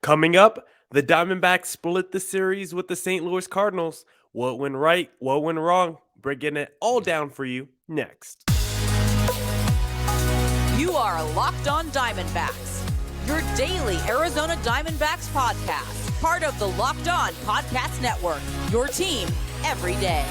Coming up, the Diamondbacks split the series with the St. Louis Cardinals. What went right? What went wrong? Breaking it all down for you next. You are Locked On Diamondbacks, your daily Arizona Diamondbacks podcast, part of the Locked On Podcast Network, your team every day.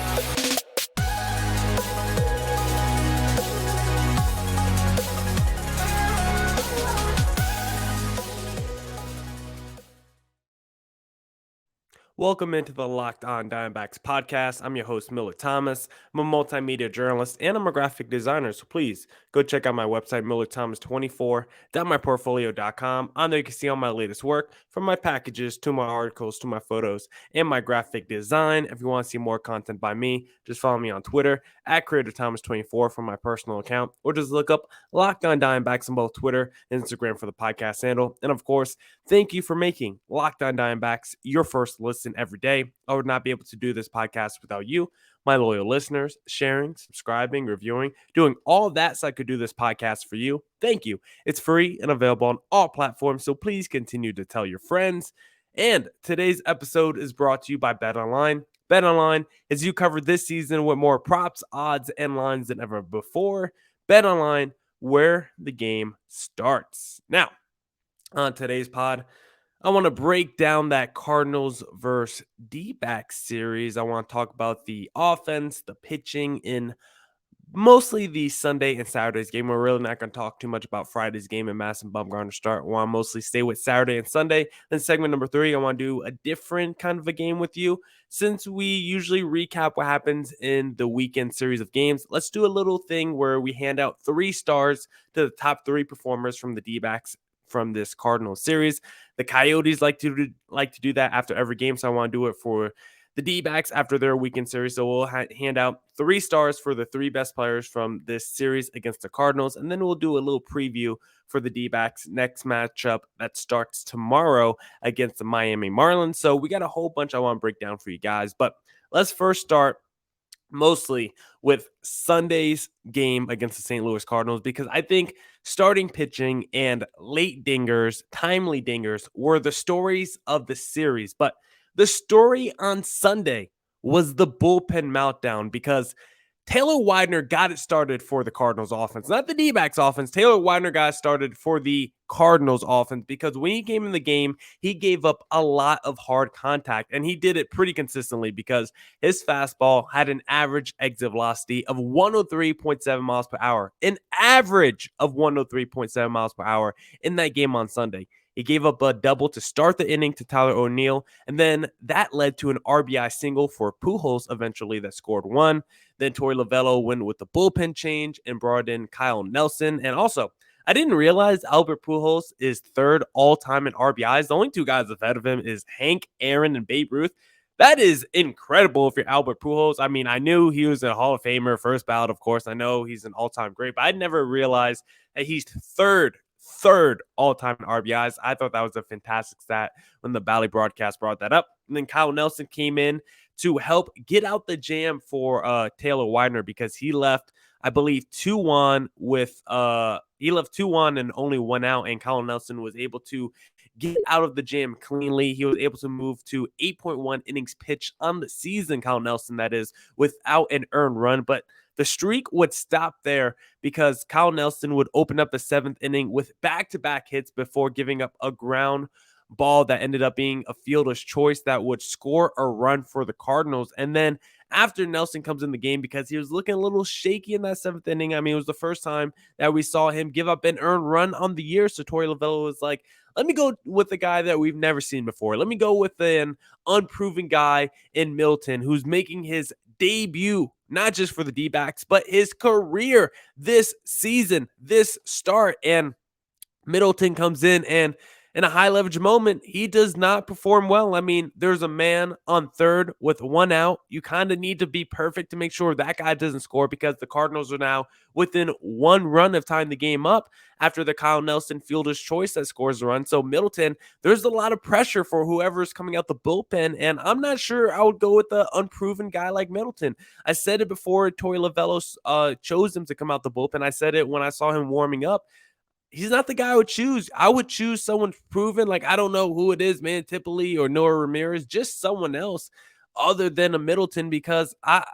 Welcome into the Locked On Diamondbacks podcast. I'm your host, Millard Thomas. I'm a multimedia journalist and I'm a graphic designer, so please go check out my website, millardthomas24.myportfolio.com. On there you can see all my latest work, from my packages to my articles to my photos and my graphic design. If you want to see more content by me, just follow me on Twitter at CreatorThomas24 for my personal account, or just look up Locked On Diamondbacks on both Twitter and Instagram for the podcast handle. And of course, thank you for making Locked On Diamondbacks your first listen every day. I would not be able to do this podcast without you, my loyal listeners, sharing, subscribing, reviewing, doing all of that so I could do this podcast for you. Thank you. It's free and available on all platforms, so please continue to tell your friends. And today's episode is brought to you by BetOnline. BetOnline, as you covered this season with more props, odds, and lines than ever before. BetOnline, where the game starts. Now, on today's pod, I want to break down that Cardinals versus Dbacks series. I want to talk about the offense, the pitching in mostly the Sunday and Saturday's game. We're really not going to talk too much about Friday's game and Madison Bumgarner start. I want to mostly stay with Saturday and Sunday. Then segment number 3, I want to do a different kind of a game with you. Since we usually recap what happens in the weekend series of games, let's do a little thing where we hand out 3 stars to the top 3 performers from the Dbacks from this Cardinals series. The Coyotes like to do that after every game, so I want to do it for the Dbacks after their weekend series. So we'll hand out 3 stars for the 3 best players from this series against the Cardinals, and then we'll do a little preview for the Dbacks next matchup that starts tomorrow against the Miami Marlins. So we got a whole bunch I want to break down for you guys, but let's first start mostly with Sunday's game against the St. Louis Cardinals, because I think starting pitching and late dingers, timely dingers, were the stories of the series. But the story on Sunday was the bullpen meltdown, because Taylor Widener got it started for the Cardinals offense, not the D-backs offense. Taylor Widener got it started for the Cardinals offense, because when he came in the game, he gave up a lot of hard contact, and he did it pretty consistently because his fastball had an average exit velocity of 103.7 miles per hour, an average of 103.7 miles per hour in that game on Sunday. He gave up a double to start the inning to Tyler O'Neill, and then that led to an RBI single for Pujols eventually that scored 1. Then Torey Lovullo went with the bullpen change and brought in Kyle Nelson. And also, I didn't realize Albert Pujols is 3rd all-time in RBIs. The only 2 guys ahead of him is Hank Aaron and Babe Ruth. That is incredible if you're Albert Pujols. I mean, I knew he was a Hall of Famer, first ballot, of course. I know he's an all-time great, but I never realized that he's third all-time in RBIs. I thought that was a fantastic stat when the Bally broadcast brought that up. And then Kyle Nelson came in to help get out the jam for Taylor Widener, because he left, I believe, 2-1 with he left 2-1 and only 1 out, and Kyle Nelson was able to get out of the jam cleanly. He was able to move to 8.1 innings pitched on the season, Kyle Nelson, that is, without an earned run. But the streak would stop there, because Kyle Nelson would open up the 7th inning with back-to-back hits before giving up a ground ball that ended up being a fielder's choice that would score a run for the Cardinals. And then after Nelson comes in the game, because he was looking a little shaky in that 7th inning. I mean, it was the first time that we saw him give up an earned run on the year. So Torey Lovullo was like, let me go with the guy that we've never seen before. Let me go with an unproven guy in Middleton, who's making his debut, not just for the D-backs, but his career this season, this start. And Middleton comes in a high leverage moment, he does not perform well. I mean, there's a man on 3rd with 1 out. You kind of need to be perfect to make sure that guy doesn't score, because the Cardinals are now within 1 run of tying the game up after the Kyle Nelson fielder's choice that scores a run. So Middleton, there's a lot of pressure for whoever's coming out the bullpen, and I'm not sure I would go with the unproven guy like Middleton. I said it before Torey Lovullo chose him to come out the bullpen. I said it when I saw him warming up. he's not the guy I would choose. I would choose someone proven. Like, I don't know who it is, man, Tipoli or Noah Ramirez, just someone else other than a Middleton, because I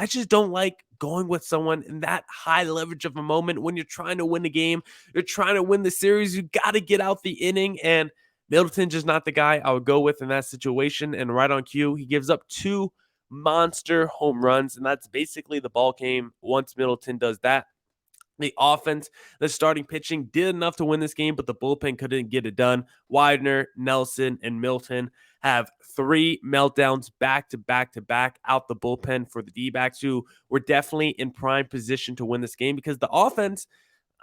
just don't like going with someone in that high leverage of a moment when you're trying to win the game, you're trying to win the series, you got to get out the inning, and Middleton just not the guy I would go with in that situation. And right on cue, he gives up 2 monster home runs, and that's basically the ball game once Middleton does that. The offense, the starting pitching did enough to win this game, but the bullpen couldn't get it done. Widener, Nelson, and Milton have 3 meltdowns back to back to back out the bullpen for the Dbacks, who were definitely in prime position to win this game because the offense,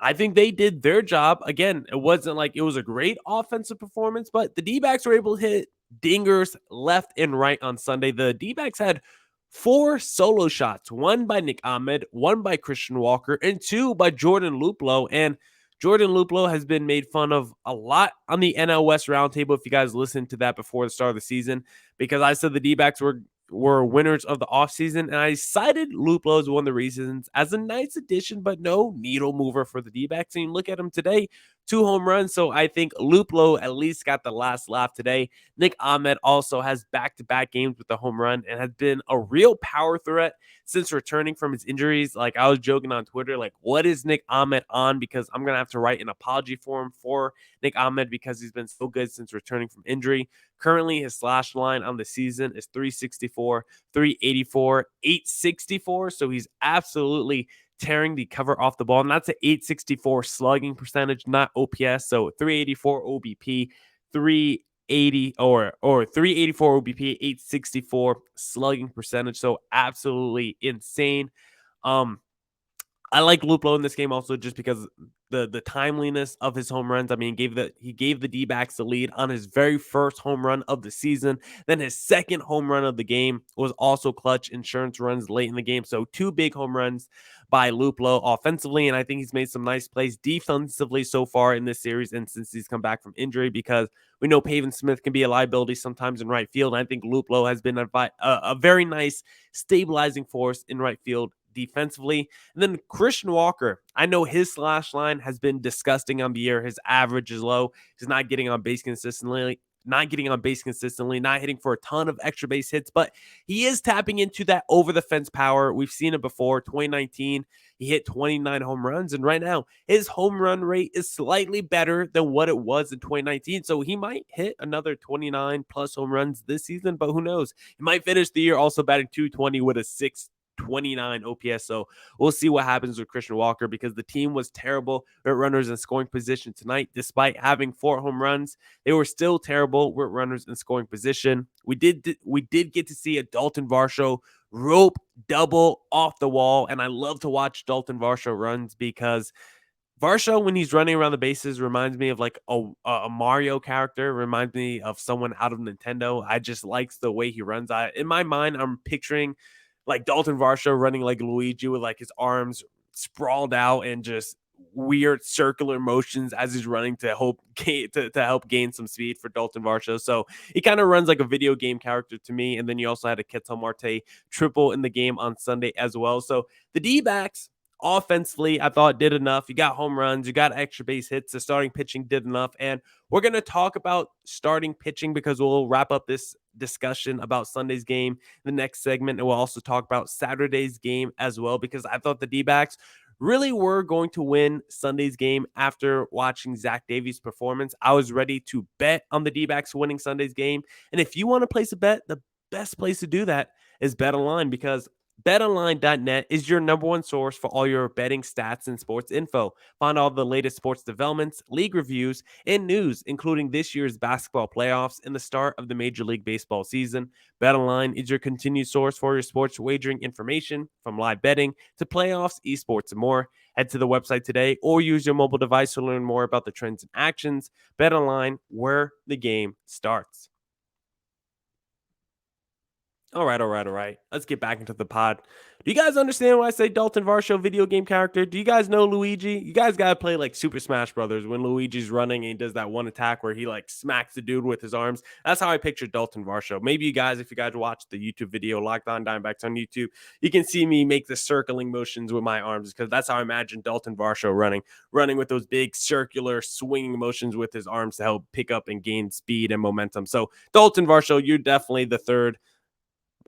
I think they did their job. Again, it wasn't like it was a great offensive performance, but the Dbacks were able to hit dingers left and right on Sunday. The Dbacks had 4 solo shots, 1 by Nick Ahmed, 1 by Christian Walker, and 2 by Jordan Luplow. And Jordan Luplow has been made fun of a lot on the NL West Roundtable, if you guys listened to that before the start of the season, because I said the Dbacks were winners of the offseason, and I cited Luplow as one of the reasons as a nice addition, but no needle mover for the D-backs. And you look at him today, 2 home runs, so I think Luplow at least got the last laugh today. Nick Ahmed also has back-to-back games with the home run and has been a real power threat since returning from his injuries. Like, I was joking on Twitter, like, what is Nick Ahmed on? Because I'm going to have to write an apology for him for Nick Ahmed because he's been so good since returning from injury. Currently, his slash line on the season is 364, 384, 864. So he's absolutely tearing the cover off the ball. And that's an 864 slugging percentage, not OPS. So 384 OBP, 380 or 384 OBP, 864 slugging percentage. So absolutely insane. I like Luplow in this game also just because the timeliness of his home runs. I mean, he gave the D-backs the lead on his very first home run of the season. Then his second home run of the game was also clutch insurance runs late in the game. So 2 big home runs by Luplow offensively, and I think he's made some nice plays defensively so far in this series and since he's come back from injury, because we know Pavin Smith can be a liability sometimes in right field. And I think Luplow has been a very nice stabilizing force in right field defensively. And then Christian Walker, I know his slash line has been disgusting on the year. His average is low. He's not getting on base consistently, not hitting for a ton of extra base hits, but he is tapping into that over the fence power. We've seen it before. 2019, he hit 29 home runs, and right now his home run rate is slightly better than what it was in 2019. So he might hit another 29 plus home runs this season, but who knows? He might finish the year also batting 220 with a 629 OPS. So we'll see what happens with Christian Walker, because the team was terrible with runners in scoring position tonight. Despite having 4 home runs, they were still terrible with runners in scoring position. We did get to see a Dalton Varsho rope double off the wall, and I love to watch Dalton Varsho runs because Varsho, when he's running around the bases, reminds me of like a Mario character, reminds me of someone out of Nintendo. I just likes the way he runs. In my mind, I'm picturing like Dalton Varsho running like Luigi with like his arms sprawled out and just weird circular motions as he's running to help gain some speed for Dalton Varsho. So he kind of runs like a video game character to me. And then you also had a Kettel Marte triple in the game on Sunday as well. So the D-backs offensively, I thought did enough. You got home runs, you got extra base hits. The starting pitching did enough. And we're going to talk about starting pitching because we'll wrap up this discussion about Sunday's game in the next segment. And we'll also talk about Saturday's game as well, because I thought the D-backs really were going to win Sunday's game after watching Zach Davies' performance. I was ready to bet on the D-backs winning Sunday's game. And if you want to place a bet, the best place to do that is BetOnline, because BetOnline.net is your number one source for all your betting stats and sports info. Find all the latest sports developments, league reviews, and news, including this year's basketball playoffs and the start of the Major League Baseball season. BetOnline is your continued source for your sports wagering information, from live betting to playoffs, esports, and more. Head to the website today or use your mobile device to learn more about the trends and actions. BetOnline, where the game starts. All right. Let's get back into the pod. Do you guys understand why I say Dalton Varsho video game character? Do you guys know Luigi? You guys gotta play like Super Smash Brothers when Luigi's running and he does that one attack where he like smacks the dude with his arms. That's how I picture Dalton Varsho. Maybe you guys, if you guys watch the YouTube video Locked On Diamondbacks on YouTube, you can see me make the circling motions with my arms because that's how I imagine Dalton Varsho running with those big circular swinging motions with his arms to help pick up and gain speed and momentum. So Dalton Varsho, you're definitely the third.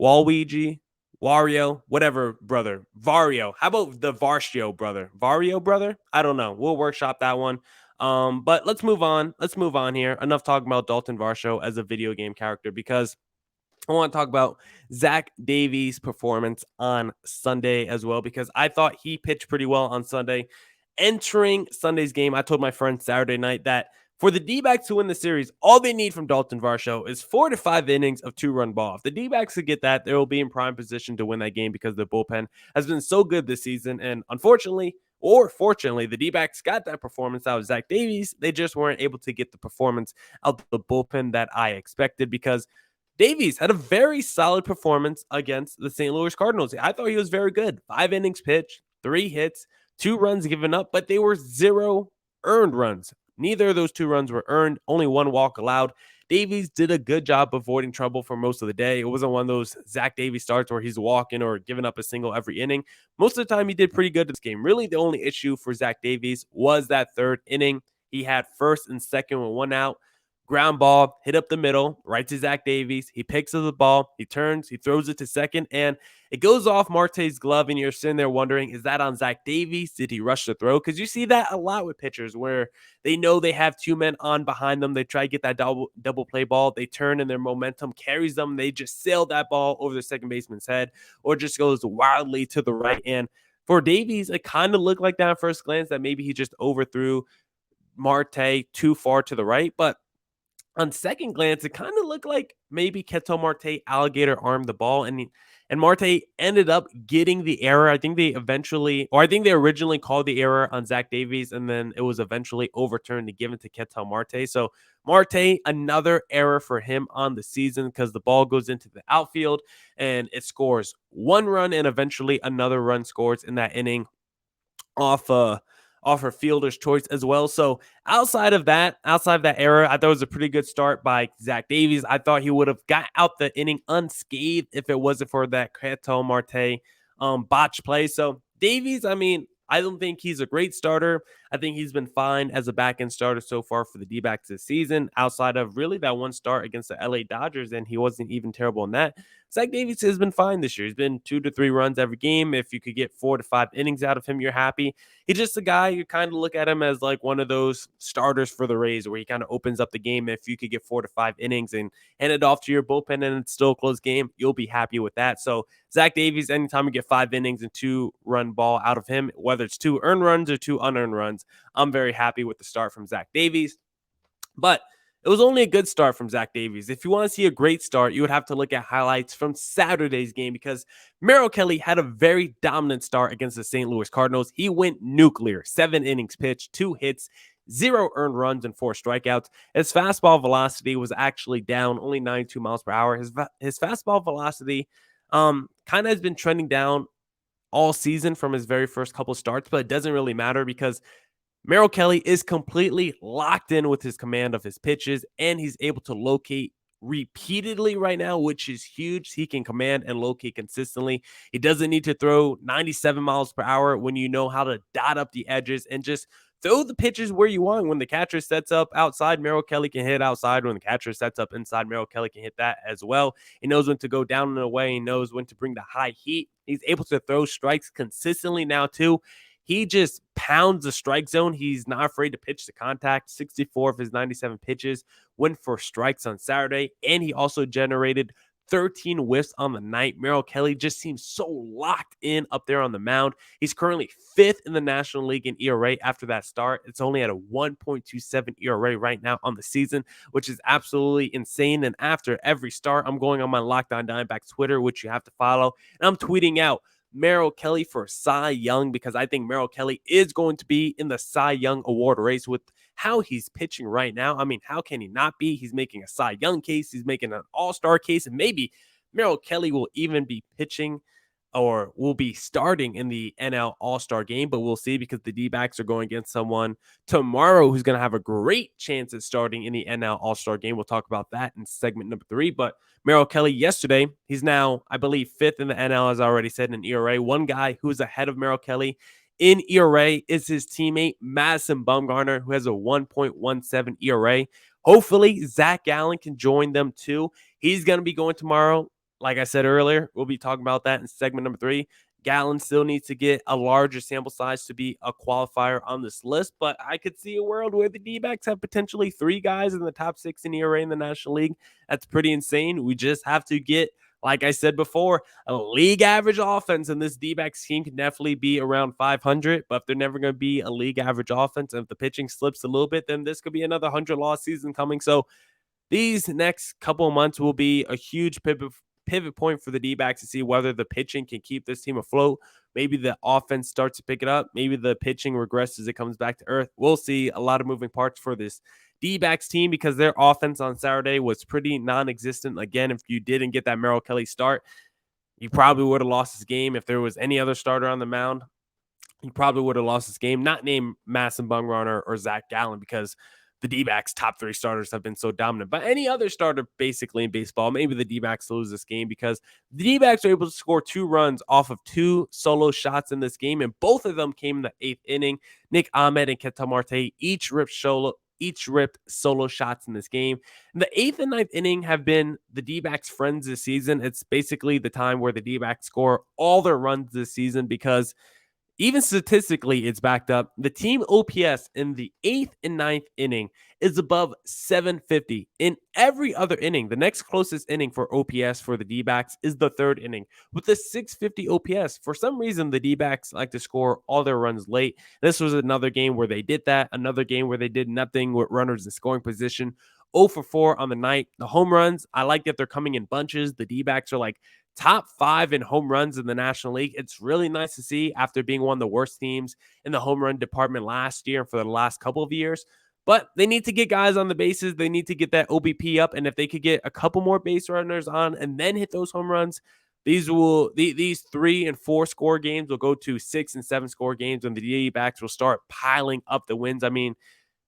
Waluigi, Wario, whatever, brother. Vario. How about the Varsho brother? Vario brother? I don't know. We'll workshop that one. But let's move on. Let's move on here. Enough talking about Dalton Varsho as a video game character because I want to talk about Zach Davies' performance on Sunday as well because I thought he pitched pretty well on Sunday. Entering Sunday's game, I told my friend Saturday night that for the Dbacks to win the series, all they need from Dalton Varsho is 4 to 5 innings of 2-run ball. If the Dbacks could get that, they will be in prime position to win that game because the bullpen has been so good this season. And unfortunately, or fortunately, the D-backs got that performance out of Zach Davies. They just weren't able to get the performance out of the bullpen that I expected because Davies had a very solid performance against the St. Louis Cardinals. I thought he was very good. 5 innings pitched, 3 hits, 2 runs given up, but they were 0 earned runs. Neither of those 2 runs were earned, only 1 walk allowed. Davies did a good job avoiding trouble for most of the day. It wasn't one of those Zach Davies starts where he's walking or giving up a single every inning. Most of the time, he did pretty good this game. Really, the only issue for Zach Davies was that 3rd inning. He had 1st and 2nd with 1 out. Ground ball, hit up the middle, right to Zach Davies. He picks up the ball, he turns, he throws it to 2nd, and it goes off Marte's glove, and you're sitting there wondering, is that on Zach Davies? Did he rush the throw? Because you see that a lot with pitchers where they know they have 2 men on behind them. They try to get that double play ball. They turn, and their momentum carries them. They just sail that ball over the second baseman's head or just goes wildly to the right. And for Davies, it kind of looked like that at first glance that maybe he just overthrew Marte too far to the right, but on second glance, it kind of looked like maybe Kettel Marte alligator armed the ball, and Marte ended up getting the error. I think they originally called the error on Zach Davies, and then it was eventually overturned and given to Kettel Marte. So Marte, another error for him on the season because the ball goes into the outfield and it scores 1 run, and eventually another run scores in that inning off her fielder's choice as well. So outside of that error, I thought it was a pretty good start by Zach Davies. I thought he would have got out the inning unscathed if it wasn't for that Kettel Marte botch play. So Davies, I mean, I don't think he's a great starter. I think he's been fine as a back-end starter so far for the D-backs this season, outside of really that one start against the LA Dodgers, and he wasn't even terrible in that. Zach Davies has been fine this year. He's been 2 to 3 runs every game. If you could get 4 to 5 innings out of him, you're happy. He's just a guy you kind of look at him as like one of those starters for the Rays where he kind of opens up the game. If you could get 4 to 5 innings and hand it off to your bullpen and it's still a close game, you'll be happy with that. So Zach Davies, anytime you get 5 innings and 2-run ball out of him, whether it's 2 earned runs or 2 unearned runs, I'm very happy with the start from Zach Davies. But it was only a good start from Zach Davies. If you want to see a great start, you would have to look at highlights from Saturday's game because Meryl Kelly had a very dominant start against the St. Louis Cardinals. He went nuclear. 7 innings pitched, 2 hits, 0 earned runs, and 4 strikeouts. His fastball velocity was actually down, only 92 miles per hour. His fastball velocity kind of has been trending down all season from his very first couple starts, but it doesn't really matter because Merrill Kelly is completely locked in with his command of his pitches, and he's able to locate repeatedly right now, which is huge. He can command and locate consistently. He doesn't need to throw 97 miles per hour when you know how to dot up the edges and just throw the pitches where you want. When the catcher sets up outside, Merrill Kelly can hit outside. When the catcher sets up inside, Merrill Kelly can hit that as well. He knows when to go down and away. He knows when to bring the high heat. He's able to throw strikes consistently now too. He just pounds the strike zone. He's not afraid to pitch to contact. 64 of his 97 pitches went for strikes on Saturday, and he also generated 13 whiffs on the night. Merrill Kelly just seems so locked in up there on the mound. He's currently 5th in the National League in ERA after that start. It's only at a 1.27 ERA right now on the season, which is absolutely insane. And after every start, I'm going on my Locked On Diamondbacks Twitter, which you have to follow, and I'm tweeting out Merrill Kelly for Cy Young because I think Merrill Kelly is going to be in the Cy Young Award race with how he's pitching right now. I mean, how can he not be? He's making a Cy Young case. He's making an all-star case and maybe Merrill Kelly will even be pitching or will be starting in the NL All-Star game, but we'll see because the D-backs are going against someone tomorrow who's going to have a great chance at starting in the NL All-Star game. We'll talk about that in segment number 3, but Meryl Kelly yesterday, he's now, I believe, 5th in the NL, as I already said, in ERA. One guy who's ahead of Meryl Kelly in ERA is his teammate, Madison Bumgarner, who has a 1.17 ERA. Hopefully, Zach Gallen can join them too. He's going to be going tomorrow. Like I said earlier, we'll be talking about that in segment number 3. Gallen still needs to get a larger sample size to be a qualifier on this list, but I could see a world where the D-backs have potentially 3 guys in the top 6 in ERA in the National League. That's pretty insane. We just have to get, like I said before, a league average offense, and this D-backs team can definitely be around 500, but if they're never going to be a league average offense, and if the pitching slips a little bit, then this could be another 100-loss season coming. So these next couple of months will be a huge pivot point for the D-backs to see whether the pitching can keep this team afloat. Maybe the offense starts to pick it up. Maybe the pitching regresses. It comes back to earth. We'll see a lot of moving parts for this D-backs team because their offense on Saturday was pretty non-existent. Again, if you didn't get that Merrill Kelly start, you probably would have lost this game. If there was any other starter on the mound, you probably would have lost this game. Not named Madison Bumgarner or Zach Gallen because the D-backs top 3 starters have been so dominant. But any other starter basically in baseball, maybe the D-backs lose this game because the D-backs are able to score 2 runs off of 2 solo shots in this game, and both of them came in the 8th inning. Nick Ahmed and Kettel Marte each ripped solo shots in this game. And the 8th and 9th inning have been the D-backs' friends this season. It's basically the time where the D-backs score all their runs this season because even statistically, it's backed up. The team OPS in the 8th and 9th inning is above 750. In every other inning, the next closest inning for OPS for the D-backs is the 3rd inning with the 650 OPS. For some reason, the D-backs like to score all their runs late. This was another game where they did that. Another game where they did nothing with runners in scoring position. 0 for 4 on the night. The home runs, I like that they're coming in bunches. The D-backs are like top 5 in home runs in the National League. It's really nice to see after being one of the worst teams in the home run department last year and for the last couple of years. But they need to get guys on the bases. They need to get that OBP up. And if they could get a couple more base runners on and then hit those home runs, these 3 and 4 score games will go to 6 and 7 score games, and the D-backs will start piling up the wins. I mean,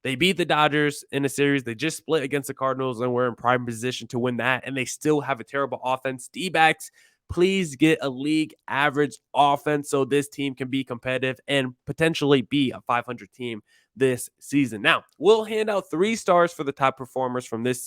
they beat the Dodgers in a series. They just split against the Cardinals and were in prime position to win that. And they still have a terrible offense. D-backs, please get a league average offense so this team can be competitive and potentially be a 500 team this season. Now, we'll hand out 3 stars for the top performers from this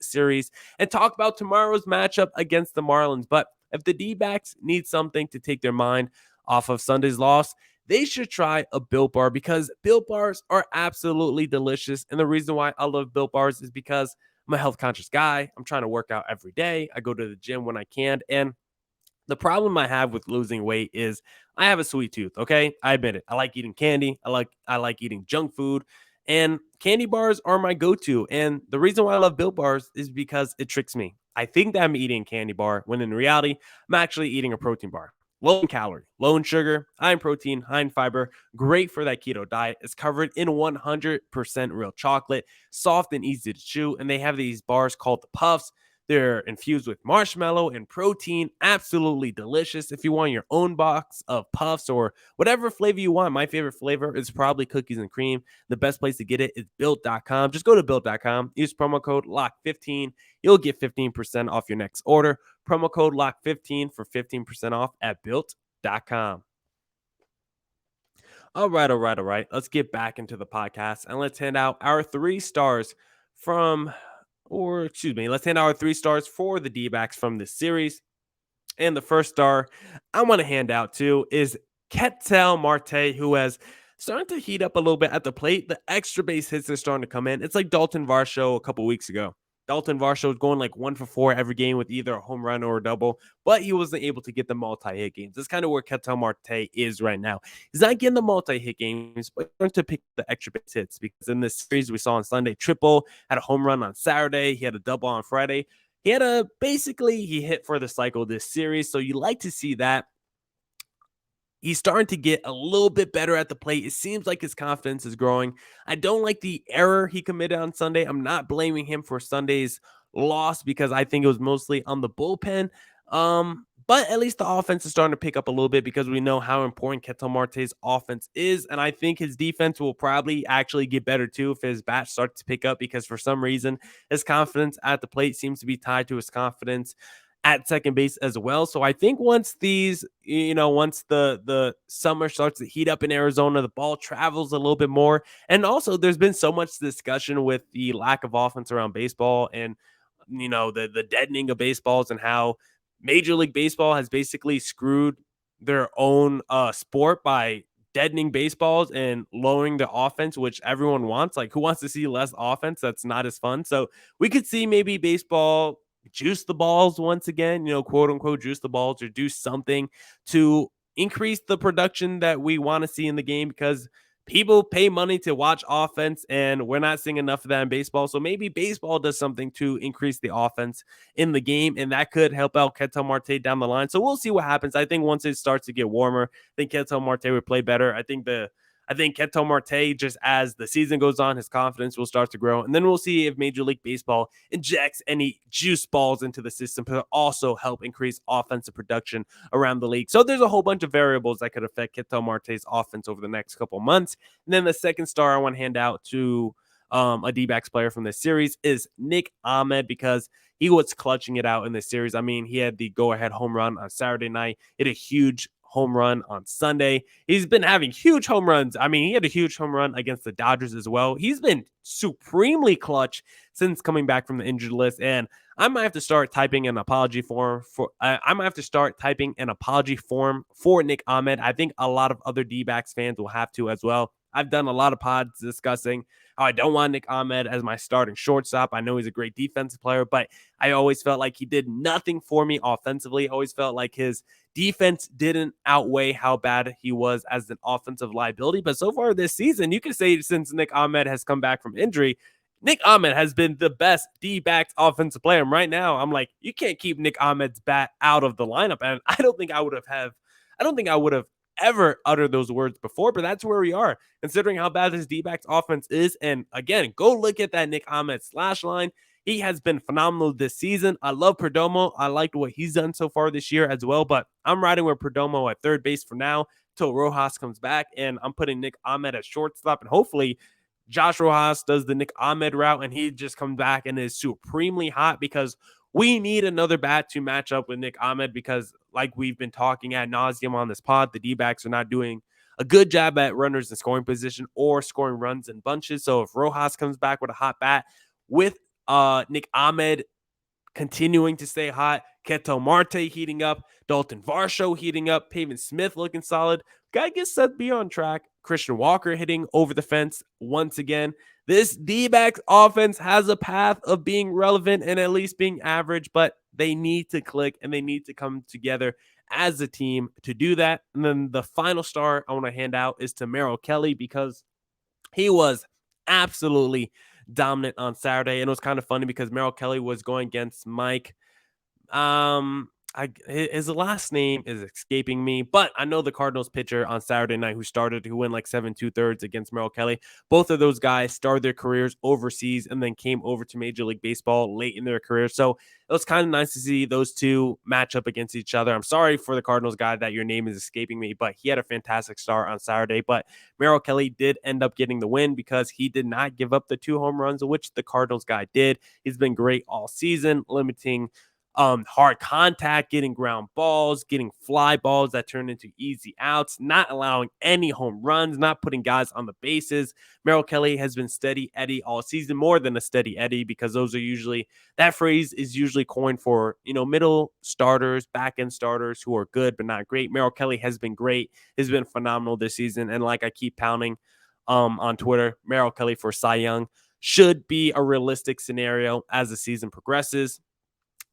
series and talk about tomorrow's matchup against the Marlins. But if the D-backs need something to take their mind off of Sunday's loss, they should try a Built Bar because Built Bars are absolutely delicious. And the reason why I love Built Bars is because I'm a health conscious guy. I'm trying to work out every day. I go to the gym when I can. And the problem I have with losing weight is I have a sweet tooth, okay? I admit it. I like eating candy. I like eating junk food. And candy bars are my go-to. And the reason why I love Built Bars is because it tricks me. I think that I'm eating a candy bar when in reality, I'm actually eating a protein bar. Low in calorie, low in sugar, high in protein, high in fiber, great for that keto diet. It's covered in 100% real chocolate, soft and easy to chew, and they have these bars called the Puffs. They're infused with marshmallow and protein, absolutely delicious. If you want your own box of Puffs or whatever flavor you want, my favorite flavor is probably cookies and cream. The best place to get it is built.com. Just go to built.com, use promo code LOCK15. You'll get 15% off your next order. Promo code LOCK15 for 15% off at built.com. All right. Let's get back into the podcast and let's hand out our 3 stars let's hand out our 3 stars for the D-backs from this series. And the first star I want to hand out to is Kettel Marte, who has started to heat up a little bit at the plate. The extra base hits are starting to come in. It's like Dalton Varsho a couple weeks ago. Dalton Varsho was going like 1 for 4 every game with either a home run or a double, but he wasn't able to get the multi-hit games. That's kind of where Kettel Marte is right now. He's not getting the multi-hit games, but he's starting to pick the extra base hits because in this series we saw on Sunday, triple, had a home run on Saturday, he had a double on Friday. He hit for the cycle this series, so you like to see that. He's starting to get a little bit better at the plate. It seems like his confidence is growing. I don't like the error he committed on Sunday. I'm not blaming him for Sunday's loss because I think it was mostly on the bullpen. But at least the offense is starting to pick up a little bit because we know how important Kettel Marte's offense is. And I think his defense will probably actually get better too if his bat starts to pick up, because for some reason his confidence at the plate seems to be tied to his confidence at second base as well. So I think once once the summer starts to heat up in Arizona, the ball travels a little bit more. And also there's been so much discussion with the lack of offense around baseball, and the deadening of baseballs, and how Major League Baseball has basically screwed their own sport by deadening baseballs and lowering the offense, which everyone wants. Like, who wants to see less offense? That's not as fun. So we could see maybe baseball juice the balls once again, quote unquote, juice the balls, or do something to increase the production that we want to see in the game, because people pay money to watch offense, and we're not seeing enough of that in baseball. So maybe baseball does something to increase the offense in the game, and that could help out Kettel Marte down the line. So we'll see what happens. I think once it starts to get warmer, I think Kettel Marte would play better. I think Kettel Marte, just as the season goes on, his confidence will start to grow. And then we'll see if Major League Baseball injects any juice balls into the system to also help increase offensive production around the league. So there's a whole bunch of variables that could affect Kettel Marte's offense over the next couple months. And then the second star I want to hand out to a D-backs player from this series is Nick Ahmed, because he was clutching it out in this series. I mean, he had the go-ahead home run on Saturday night. He had a huge home run on Sunday. He's been having huge home runs. I mean, he had a huge home run against the Dodgers as well. He's been supremely clutch since coming back from the injured list, and I might have to start typing an apology form for Nick Ahmed. I think a lot of other D-backs fans will have to as well. I've done a lot of pods discussing how I don't want Nick Ahmed as my starting shortstop. I know he's a great defensive player, but I always felt like he did nothing for me offensively. I always felt like his defense didn't outweigh how bad he was as an offensive liability. But so far this season, you can say since Nick Ahmed has come back from injury, Nick Ahmed has been the best D-backs offensive player. And right now, I'm like, you can't keep Nick Ahmed's bat out of the lineup. And I don't think I would have ever uttered those words before, but that's where we are, considering how bad this D-backs offense is. And again, go look at that Nick Ahmed slash line. He has been phenomenal this season. I love Perdomo. I liked what he's done so far this year as well, but I'm riding with Perdomo at third base for now till Rojas comes back, and I'm putting Nick Ahmed at shortstop, and hopefully Josh Rojas does the Nick Ahmed route and he just comes back and is supremely hot, because we need another bat to match up with Nick Ahmed, because like we've been talking ad nauseum on this pod, the D-backs are not doing a good job at runners in scoring position or scoring runs in bunches. So if Rojas comes back with a hot bat with Nick Ahmed continuing to stay hot, Kettel Marte heating up, Dalton Varsho heating up, Pavin Smith looking solid, guy gets set to be on track, Christian Walker hitting over the fence once again. This D-backs offense has a path of being relevant and at least being average, but they need to click and they need to come together as a team to do that. And then the final star I want to hand out is to Merrill Kelly, because he was absolutely dominant on Saturday. And it was kind of funny because Meryl Kelly was going against Mike. His last name is escaping me, but I know the Cardinals pitcher on Saturday night who went like 7 2/3 against Meryl Kelly. Both of those guys started their careers overseas and then came over to Major League Baseball late in their career. So it was kind of nice to see those two match up against each other. I'm sorry for the Cardinals guy that your name is escaping me, but he had a fantastic start on Saturday. But Meryl Kelly did end up getting the win because he did not give up the 2 home runs, which the Cardinals guy did. He's been great all season, limiting hard contact, getting ground balls, getting fly balls that turn into easy outs, not allowing any home runs, not putting guys on the bases. Merrill Kelly has been steady Eddie all season, more than a steady Eddie, because that phrase is usually coined for, middle starters, back end starters who are good but not great. Merrill Kelly has been great, has been phenomenal this season. And like I keep pounding on Twitter, Merrill Kelly for Cy Young should be a realistic scenario as the season progresses.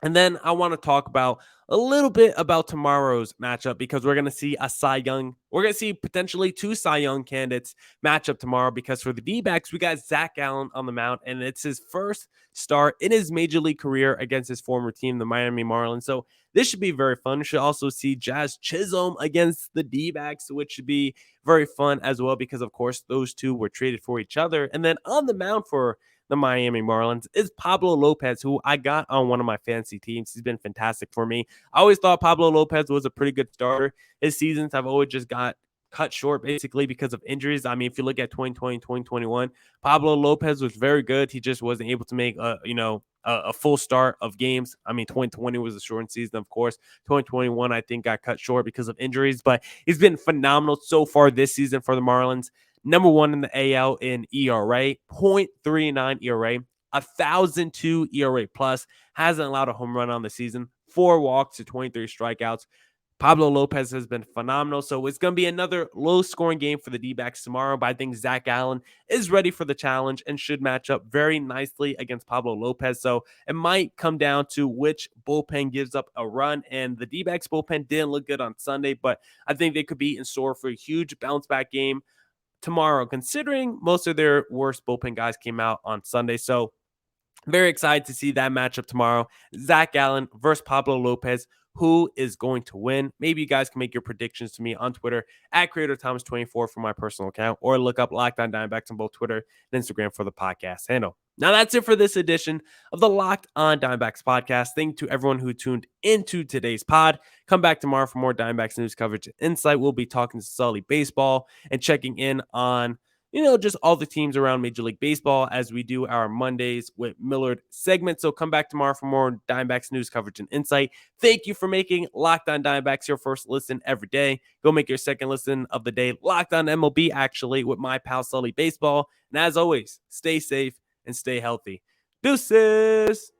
And then I want to talk about a little bit about tomorrow's matchup, because we're going to see we're going to see potentially 2 Cy Young candidates match up tomorrow, because for the D-backs, we got Zach Gallen on the mound, and it's his first start in his major league career against his former team, the Miami Marlins. So this should be very fun. We should also see Jazz Chisholm against the D-backs, which should be very fun as well, because of course those two were traded for each other. And then on the mound for the Miami Marlins is Pablo Lopez, who I got on one of my fantasy teams. He's been fantastic for me. I always thought Pablo Lopez was a pretty good starter. His seasons have always just got cut short basically because of injuries. I mean, if you look at 2020, 2021, Pablo Lopez was very good. He just wasn't able to make a full start of games. I mean, 2020 was a shortened season, of course. 2021, I think, got cut short because of injuries, but he's been phenomenal so far this season for the Marlins. Number one in the AL in ERA, 0.39 ERA, 1,002 ERA plus, hasn't allowed a home run on the season, 4 walks to 23 strikeouts. Pablo Lopez has been phenomenal. So it's going to be another low-scoring game for the Dbacks tomorrow, but I think Zach Allen is ready for the challenge and should match up very nicely against Pablo Lopez. So it might come down to which bullpen gives up a run, and the Dbacks bullpen didn't look good on Sunday, but I think they could be in store for a huge bounce-back game tomorrow, considering most of their worst bullpen guys came out on Sunday. So very excited to see that matchup tomorrow. Zach Allen versus Pablo Lopez. Who is going to win? Maybe you guys can make your predictions to me on Twitter at CreatorThomas24 for my personal account, or look up Locked On Diamondbacks on both Twitter and Instagram for the podcast handle. Now that's it for this edition of the Locked On Diamondbacks podcast. Thank you to everyone who tuned into today's pod. Come back tomorrow for more Diamondbacks news coverage and insight. We'll be talking Sully baseball and checking in on just all the teams around Major League Baseball as we do our Mondays with Millard segment. So come back tomorrow for more Diamondbacks news coverage and insight. Thank you for making Locked On Diamondbacks your first listen every day. Go make your second listen of the day Locked On MLB, actually, with my pal Sully Baseball. And as always, stay safe and stay healthy. Deuces!